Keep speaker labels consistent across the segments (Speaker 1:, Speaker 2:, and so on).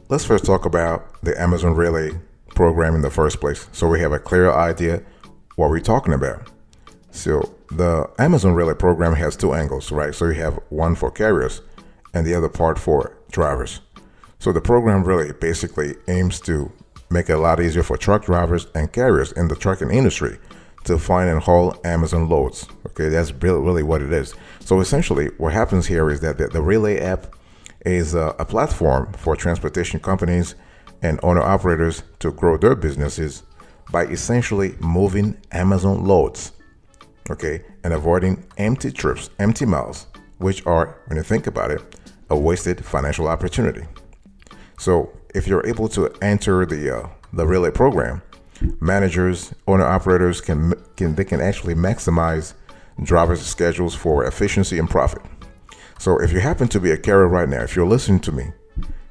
Speaker 1: let's first talk about the Amazon Relay program in the first place, so we have a clear idea what we're talking about. So the Amazon Relay program has two angles, right? So you have one for carriers and the other part for drivers. So the program really basically aims to make it a lot easier for truck drivers and carriers in the trucking industry to find and haul Amazon loads. Okay, that's really what it is. So essentially what happens here is that the Relay app is a platform for transportation companies and owner operators to grow their businesses by essentially moving Amazon loads, okay, and avoiding empty trips, empty miles, which are, when you think about it, a wasted financial opportunity. So if you're able to enter the Relay program, managers, owner operators can actually maximize drivers' schedules for efficiency and profit. So if you happen to be a carrier right now, if you're listening to me,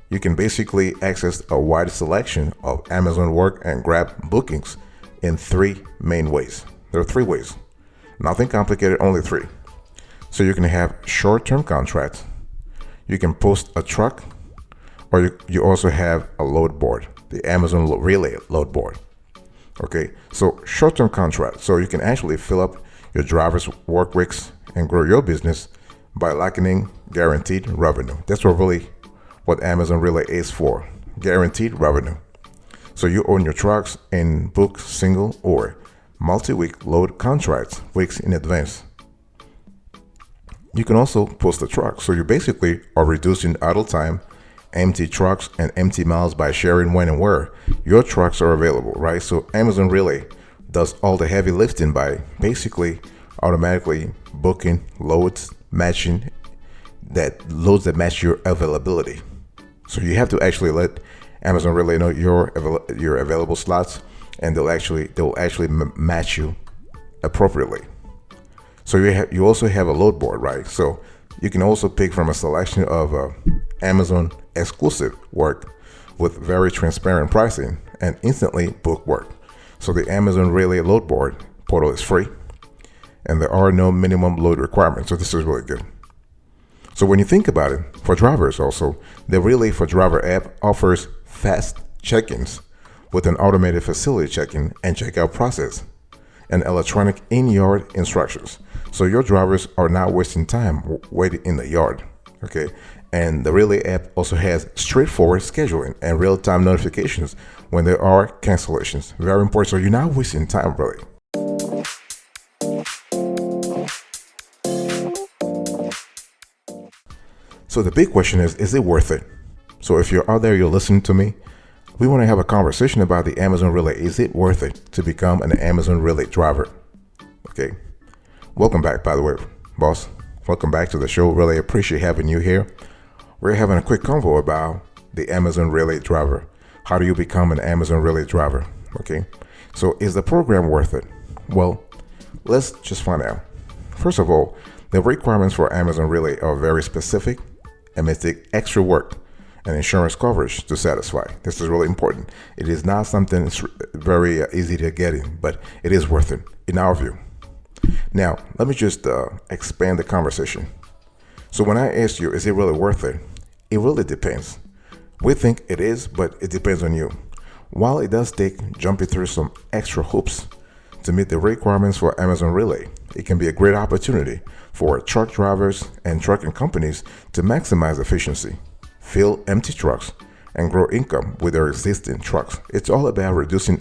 Speaker 1: you can basically access a wide selection of Amazon Work and Grab bookings in three main ways. There are three ways. Nothing complicated, only three. So you can have short-term contracts, you can post a truck, or you also have a load board, the Amazon Relay load board. Okay, so short-term contract, so you can actually fill up your driver's work weeks and grow your business by locking guaranteed revenue. That's what Amazon Relay is for, guaranteed revenue. So you own your trucks and book single or multi-week load contracts weeks in advance. You can also post a truck, so you basically are reducing idle time, empty trucks, and empty miles by sharing when and where your trucks are available, right? So Amazon Relay does all the heavy lifting by basically automatically booking loads matching loads that match your availability. So you have to actually let Amazon Relay know your available slots, and they'll actually match you appropriately. So you also have a load board, right? So you can also pick from a selection of Amazon exclusive work with very transparent pricing and instantly book work. So the Amazon Relay load board portal is free, and there are no minimum load requirements. So this is really good. So when you think about it, for drivers also, the Relay for Driver app offers fast check-ins with an automated facility check-in and checkout process and electronic in-yard instructions. So your drivers are not wasting time waiting in the yard, okay? And the Relay app also has straightforward scheduling and real-time notifications when there are cancellations. Very important, so you're not wasting time, really. So the big question is it worth it? So if you're out there, you're listening to me, we want to have a conversation about the Amazon Relay. Is it worth it to become an Amazon Relay driver? Okay. Welcome back, by the way, boss. Welcome back to the show. Really appreciate having you here. We're having a quick convo about the Amazon Relay driver. How do you become an Amazon Relay driver? Okay. So is the program worth it? Well, let's just find out. First of all, the requirements for Amazon Relay are very specific and may take extra work and insurance coverage to satisfy. This is really important. It is not something that's very easy to get in, but it is worth it in our view. Now, let me just expand the conversation. So when I ask you, is it really worth it? It really depends. We think it is, but it depends on you. While it does take jumping through some extra hoops to meet the requirements for Amazon Relay, it can be a great opportunity for truck drivers and trucking companies to maximize efficiency, fill empty trucks, and grow income with their existing trucks. It's all about reducing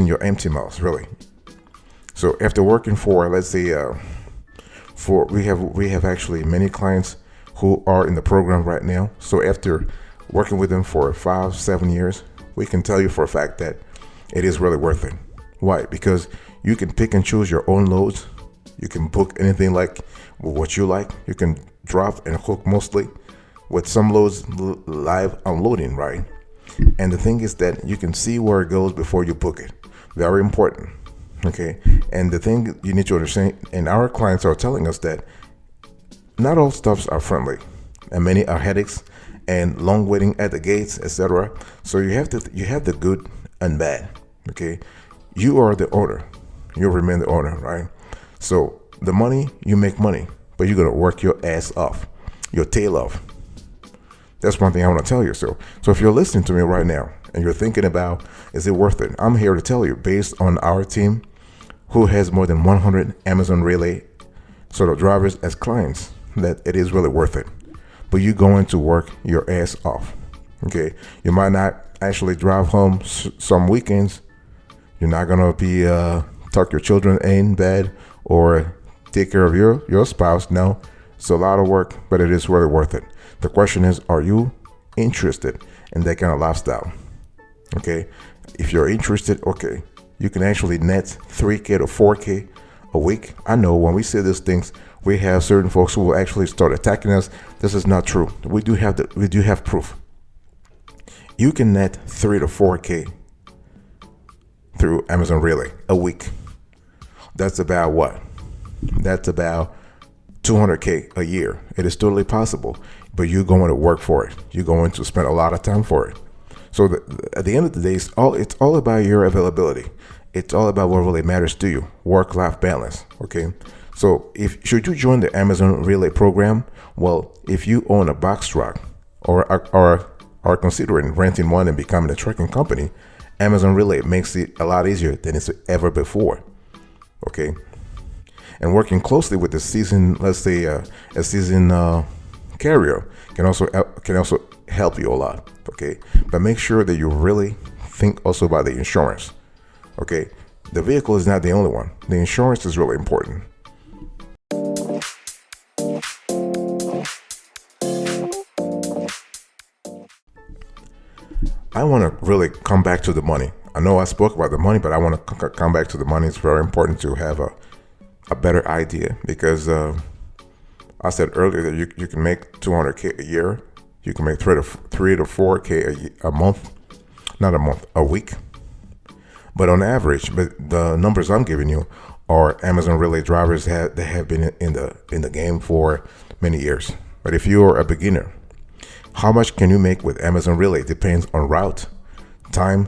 Speaker 1: your empty miles, really. So after working for, let's say, we have actually many clients who are in the program right now. So after working with them for 5-7 years, we can tell you for a fact that it is really worth it. Why? Because you can pick and choose your own loads. You can book anything like what you like. You can drop and hook mostly, with some loads live unloading, right? And the thing is that you can see where it goes before you book it. Very important. Okay. And the thing you need to understand, and our clients are telling us that not all stops are friendly, and many are headaches and long waiting at the gates, etc. So you have the good and bad. Okay. You are the owner. You remain the owner, right? So the money, you make money, but you're gonna work your ass off, your tail off. That's one thing I want to tell you. So if you're listening to me right now and you're thinking about, is it worth it? I'm here to tell you, based on our team, who has more than 100 Amazon Relay sort of drivers as clients, that it is really worth it. But you're going to work your ass off. Okay, you might not actually drive home some weekends. You're not gonna be tuck your children in bed or take care of your spouse. No, it's a lot of work, but it is really worth it. The question is, are you interested in that kind of lifestyle? Okay, if you're interested, okay, you can actually net 3K to 4K a week. I know when we say these things, we have certain folks who will actually start attacking us. This is not true. We do have proof. You can net 3 to 4K through Amazon Relay a week. That's about what? That's about 200K a year. It is totally possible, but you're going to work for it. You're going to spend a lot of time for it. So at the end of the day, it's all about your availability. It's all about what really matters to you, work-life balance. Okay. So should you join the Amazon Relay program? Well, if you own a box truck or are considering renting one and becoming a trucking company, Amazon Relay makes it a lot easier than it's ever before. Okay. And working closely with the season, let's say a season carrier can also help you a lot. Okay. But make sure that you really think also about the insurance. Okay. The vehicle is not the only one. The insurance is really important. I want to really come back to the money. I know I spoke about the money, but I want to come back to the money. It's very important to have a better idea, because I said earlier that you can make 200K a year. You can make 3 to 4K a month, not a month, a week. But on average, but the numbers I'm giving you are Amazon Relay drivers that have been in the game for many years. But if you're a beginner, how much can you make with Amazon Relay depends on route, time,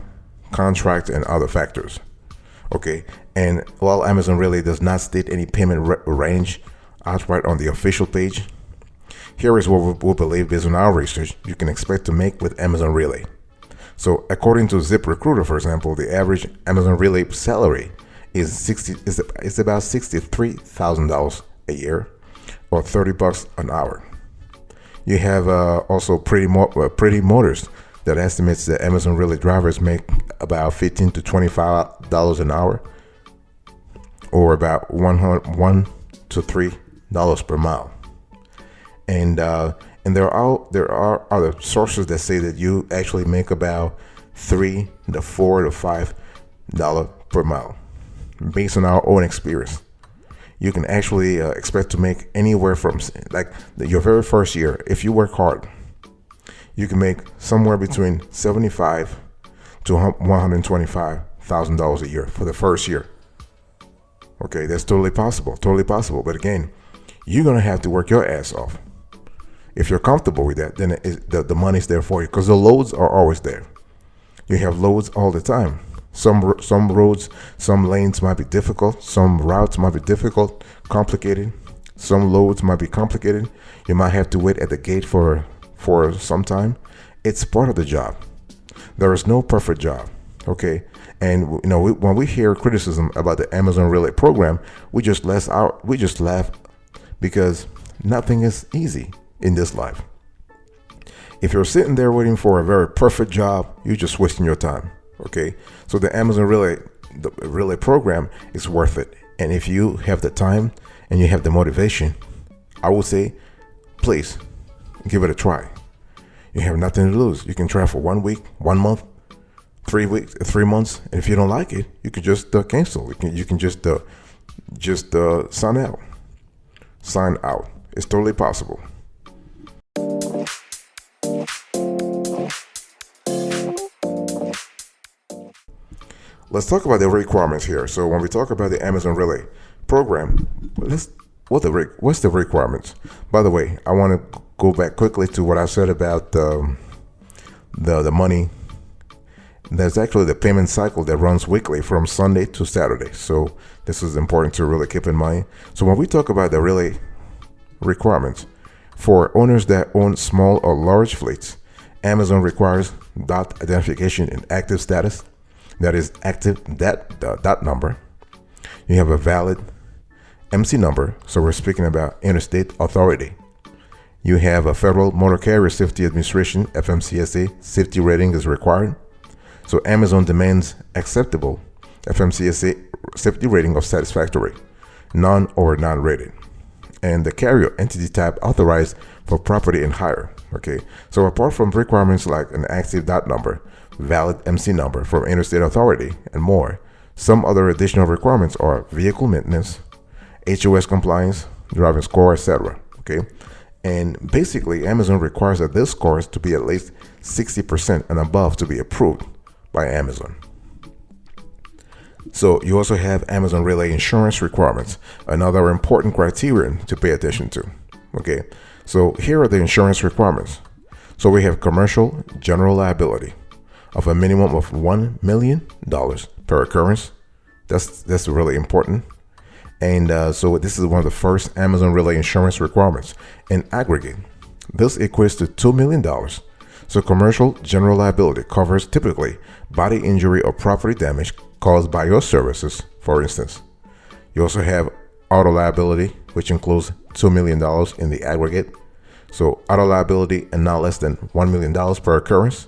Speaker 1: contract, and other factors. Okay, and while Amazon Relay does not state any payment range outright on the official page, here is what we believe based on our research you can expect to make with Amazon Relay. So according to ZipRecruiter, for example, the average Amazon Relay salary is about $63,000 a year, or $30 an hour. You have also Pretty Motors that estimates that Amazon Relay drivers make about $15 to $25 an hour, or about $1 to $3 per mile. And there are other sources that say that you actually make about $3 to $4 to $5 per mile, based on our own experience. You can actually expect to make anywhere from, like, your very first year, if you work hard, you can make somewhere between $75,000 to $125,000 a year for the first year. Okay, that's totally possible. But again, you're gonna have to work your ass off. If you're comfortable with that, then the money's there for you, because the loads are always there. You have loads all the time. Some roads, some lanes might be difficult. Some routes might be difficult, complicated. Some loads might be complicated. You might have to wait at the gate for some time. It's part of the job. There is no perfect job. Okay. And when we hear criticism about the Amazon Relay program, we just laugh, because nothing is easy in this life. If you're sitting there waiting for a very perfect job, you're just wasting your time. Okay, so the Amazon Relay program is worth it. And if you have the time and you have the motivation, I would say, please give it a try. You have nothing to lose. You can try for 1 week, 1 month, 3 weeks, 3 months, and if you don't like it, you can just cancel. You can just sign out. Sign out. It's totally possible. Let's talk about the requirements here. So when we talk about the Amazon Relay program, what's the requirements? By the way, I want to go back quickly to what I said about the money. There's actually the payment cycle that runs weekly from Sunday to Saturday. So this is important to really keep in mind. So when we talk about the Relay requirements, For owners that own small or large fleets, Amazon requires dot identification in active status, that is active dot number. You have a valid MC number, so we're speaking about interstate authority. You have a Federal Motor Carrier Safety Administration FMCSA safety rating is required. So Amazon demands acceptable FMCSA safety rating of satisfactory, none or non-rated. And the carrier entity type authorized for property and hire. Okay, so apart from requirements like an active dot number, valid MC number from interstate authority, and more, some other additional requirements are vehicle maintenance, HOS compliance, driving score, etc. Okay, and basically Amazon requires that this scores to be at least 60% and above to be approved by Amazon. So you also have Amazon Relay insurance requirements, another important criterion to pay attention to. Okay, so here are the insurance requirements. So we have commercial general liability of a minimum of $1 million per occurrence. That's really important. And so this is one of the first Amazon Relay insurance requirements. In aggregate, this equates to $2 million. So commercial general liability covers typically body injury or property damage caused by your services, for instance. You also have auto liability, which includes $2 million in the aggregate. So auto liability and not less than $1 million per occurrence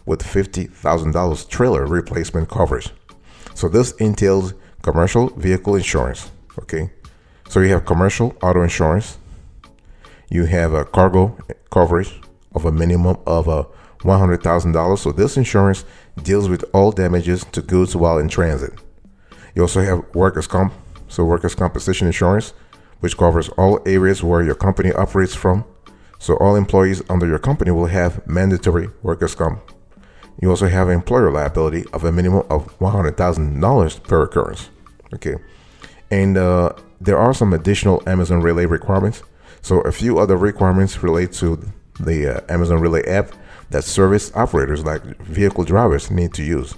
Speaker 1: with $50,000 trailer replacement coverage. So this entails commercial vehicle insurance. Okay, so you have commercial auto insurance. You have a cargo coverage of a minimum of $100,000. So this insurance deals with all damages to goods while in transit. You also have workers' comp, so workers' compensation insurance, which covers all areas where your company operates from. So all employees under your company will have mandatory workers' comp. You also have employer liability of a minimum of $100,000 per occurrence. Okay, and there are some additional Amazon Relay requirements. So a few other requirements relate to the Amazon Relay app that service operators like vehicle drivers need to use.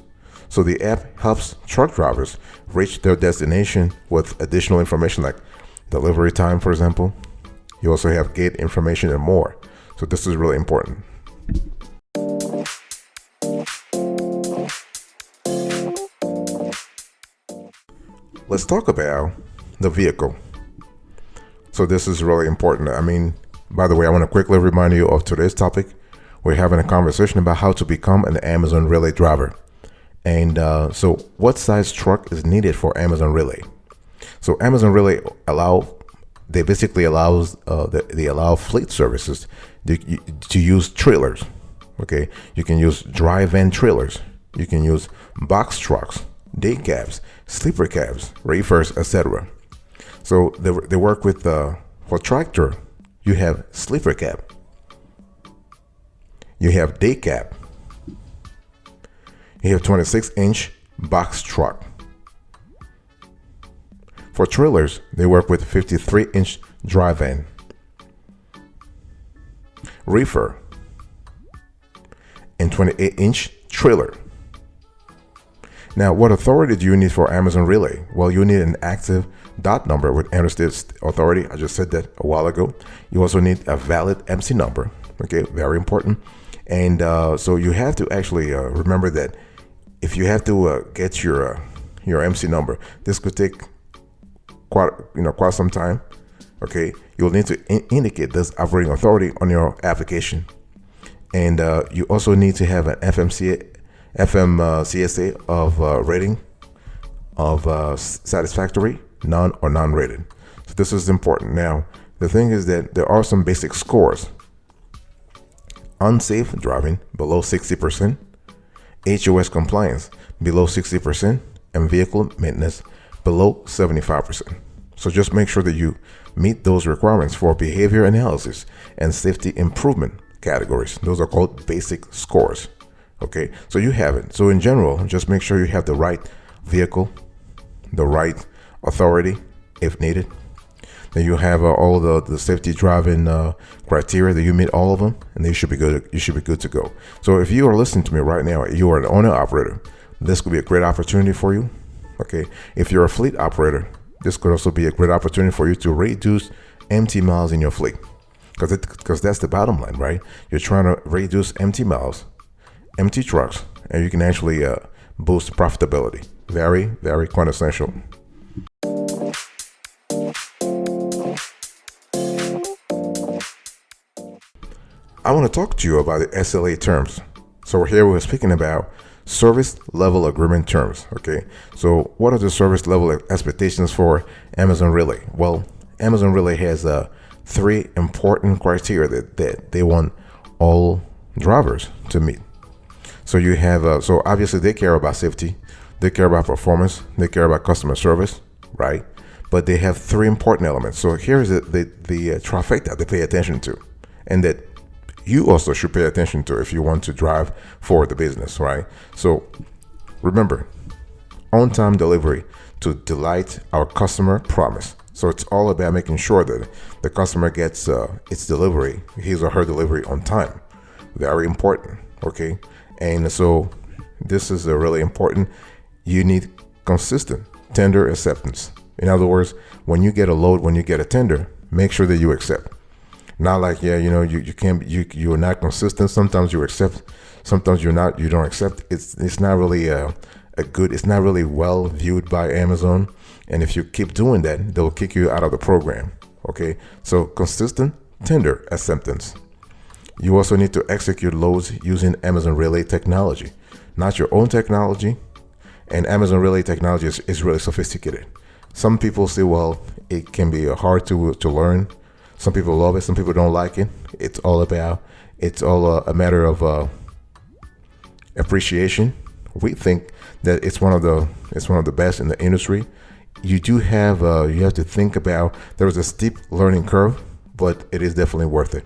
Speaker 1: So the app helps truck drivers reach their destination with additional information like delivery time, for example. You also have gate information and more. So this is really important. Let's talk about the vehicle. So this is really important. I mean, by the way, I want to quickly remind you of today's topic. We're having a conversation about how to become an Amazon Relay driver. And so what size truck is needed for Amazon Relay? So Amazon Relay basically allows they allow fleet services to use trailers. Okay, you can use dry van trailers. You can use box trucks, day cabs, sleeper cabs, reefers, etc. So they work with for tractor. You have sleeper cab. You have day cab. You have 26-inch box truck. For trailers, they work with 53-inch dry van, reefer, and 28-inch trailer. Now, what authority do you need for Amazon Relay? Well, you need an active dot number with interstate authority. I just said that a while ago. You also need a valid MC number. Okay, very important. And so you have to actually remember that if you have to get your MC number, this could take quite some time. Okay, you'll need to indicate this operating authority on your application, and you also need to have an FMCSA of rating of satisfactory, none or non-rated. So this is important. Now, the thing is that there are some basic scores: unsafe driving below 60%, HOS compliance below 60%, and vehicle maintenance below 75%. So just make sure that you meet those requirements for behavior analysis and safety improvement categories. Those are called basic scores. Okay, so you have it. So in general, just make sure you have the right vehicle, the right authority if needed. Then you have all the safety driving criteria that you meet all of them, and you should be good. You should be good to go. So if you are listening to me right now, you are an owner operator, this could be a great opportunity for you. Okay, if you're a fleet operator, this could also be a great opportunity for you to reduce empty miles in your fleet. because that's the bottom line, right? You're trying to reduce empty miles, empty trucks, and you can actually boost profitability. Very, very quintessential. I want to talk to you about the SLA terms. So here we're speaking about service level agreement terms. Okay, so what are the service level expectations for Amazon Relay? Well, Amazon Relay has three important criteria that they want all drivers to meet. So you have so obviously they care about safety, they care about performance, they care about customer service, right? But they have three important elements. So here's the trifecta they pay attention to, and that you also should pay attention to if you want to drive forward the business, right? So remember, on-time delivery to delight our customer promise. So it's all about making sure that the customer gets its delivery, his or her delivery on time. Very important, okay? And so this is really important. You need consistent tender acceptance. In other words, when you get a load, when you get a tender, make sure that you accept. Not like, you can't, you're not consistent. Sometimes you accept, sometimes you don't accept. It's not really it's not really well viewed by Amazon. And if you keep doing that, they'll kick you out of the program. Okay. So consistent tender acceptance. You also need to execute loads using Amazon Relay technology, not your own technology. And Amazon Relay technology is really sophisticated. Some people say, well, it can be hard to learn. Some people love it. Some people don't like it. It's all a matter of appreciation. We think that it's one of the best in the industry. You do have you have to think about, there is a steep learning curve, but it is definitely worth it.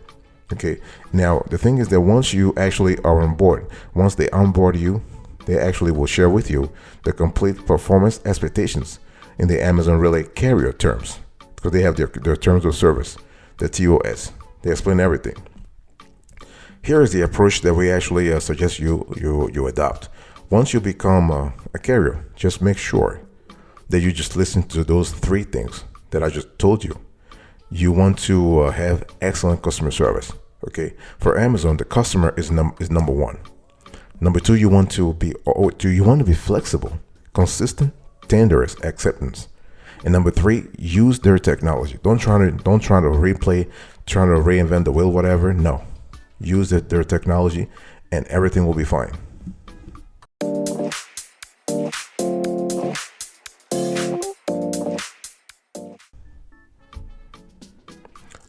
Speaker 1: Okay. Now the thing is that once you actually are on board, once they onboard you, they actually will share with you the complete performance expectations in the Amazon Relay carrier terms, because they have their terms of service, the TOS. They explain everything. Here is the approach that we actually suggest you adopt. Once you become a carrier, just make sure that you just listen to those three things that I just told you. You want to have excellent customer service. Okay, for Amazon, the customer is number one. Number two, you want to be flexible, consistent, tender acceptance. And number three, use their technology. Don't try to reinvent the wheel, whatever. No, use their technology, and everything will be fine.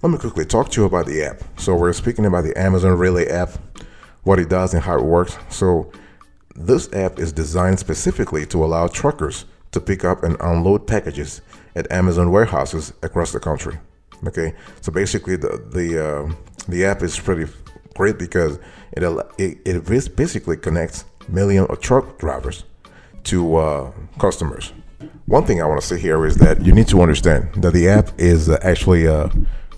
Speaker 1: Let me quickly talk to you about the app. So we're speaking about the Amazon Relay app, what it does and how it works. So this app is designed specifically to allow truckers to pick up and unload packages at Amazon warehouses across the country. Okay, so basically the app is pretty great because it basically connects millions of truck drivers to customers. One thing I want to say here is that you need to understand that the app is actually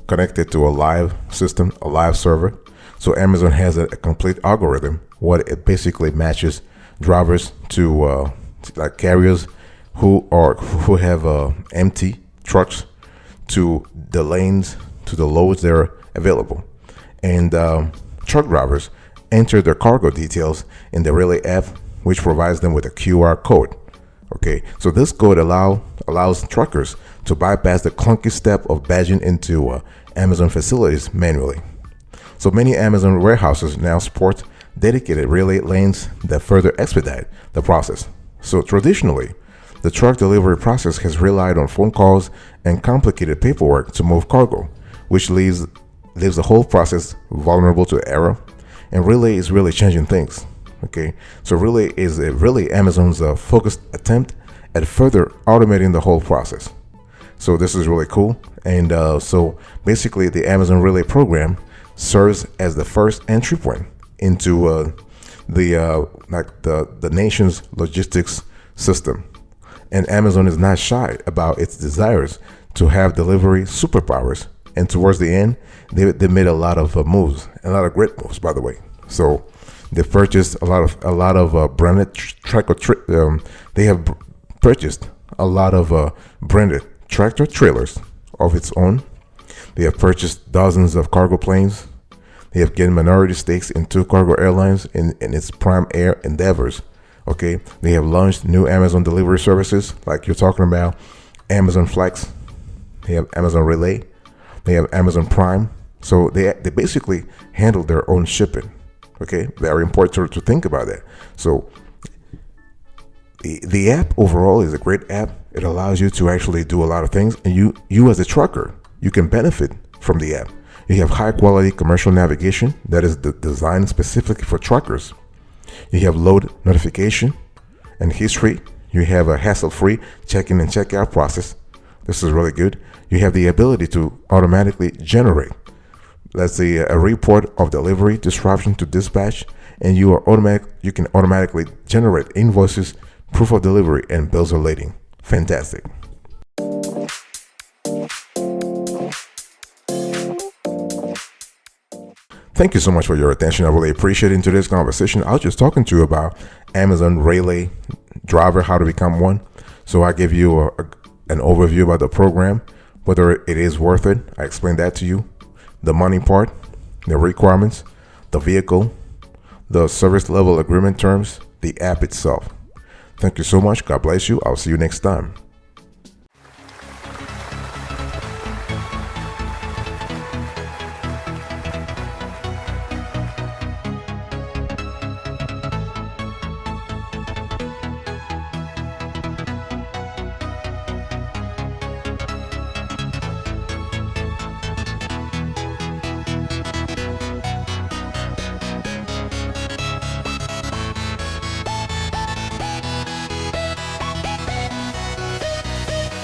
Speaker 1: connected to a live system, a live server. So Amazon has a complete algorithm. What it basically matches drivers to like carriers who have empty trucks to the lanes, to the loads that are available. And truck drivers enter their cargo details in the Relay app, which provides them with a QR code. Okay, so this code allows truckers to bypass the clunky step of badging into Amazon facilities manually. So many Amazon warehouses now support dedicated Relay lanes that further expedite the process. So traditionally, the truck delivery process has relied on phone calls and complicated paperwork to move cargo, which leaves the whole process vulnerable to error. And Relay is really changing things. Okay, so Relay is Amazon's focused attempt at further automating the whole process. So this is really cool. And so basically the Amazon Relay program serves as the first entry point into the nation's logistics system. And Amazon is not shy about its desires to have delivery superpowers. And towards the end, they made a lot of moves, a lot of great moves, by the way. So they purchased a lot of branded they have purchased a lot of branded tractor trailers of its own. They have purchased dozens of cargo planes. They have gained minority stakes in 2 cargo airlines in its prime air endeavors. Okay, they have launched new Amazon delivery services like you're talking about, Amazon Flex. They have Amazon Relay. They have Amazon Prime. So they basically handle their own shipping. Okay, very important to think about that. So the app overall is a great app. It allows you to actually do a lot of things, and you as a trucker, you can benefit from the app. You have high quality commercial navigation that is designed specifically for truckers. You have load notification and history. You have a hassle-free check-in and check-out process. This is really good. You have the ability to automatically generate, let's say, a report of delivery disruption to dispatch, and you can automatically generate invoices, proof of delivery, and bills of lading. Fantastic. Thank you so much for your attention. I really appreciate it. In today's conversation, I was just talking to you about Amazon Relay Driver, how to become one. So I give you an overview about the program, whether it is worth it. I explained that to you. The money part, the requirements, the vehicle, the service level agreement terms, the app itself. Thank you so much. God bless you. I'll see you next time.